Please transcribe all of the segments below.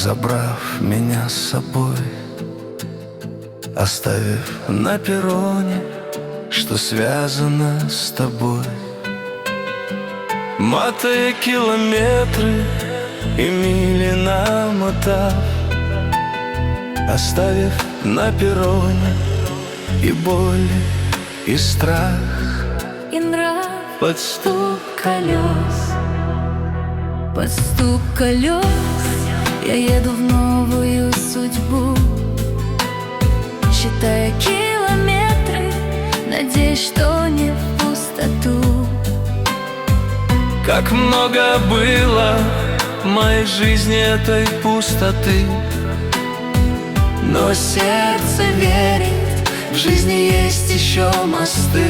забрав меня с собой, оставив на перроне, что связано с тобой. Мотая километры и мили намотав, оставив на перроне и боль, и страх, и нрав под стук колес. под стук колес я еду в новую судьбу, считая километры, надеюсь, что не в пустоту. Как много было в моей жизни этой пустоты, но сердце верит, в жизни есть еще мосты.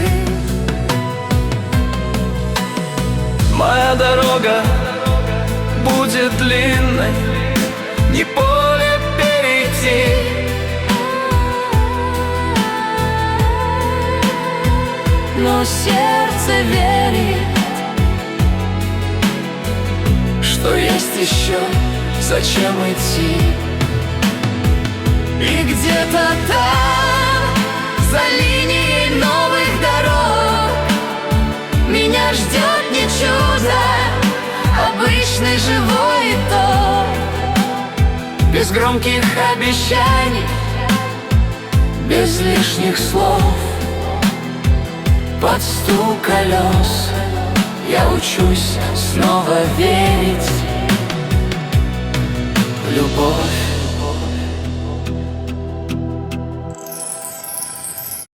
Моя дорога будет длинной, не поле перейти. Но сердце верит, что есть еще зачем идти. и где-то там, за линией новых дорог, меня ждет не чудо, обычный живой итог. Без громких обещаний, без лишних слов, под стук колес я учусь снова верить в любовь.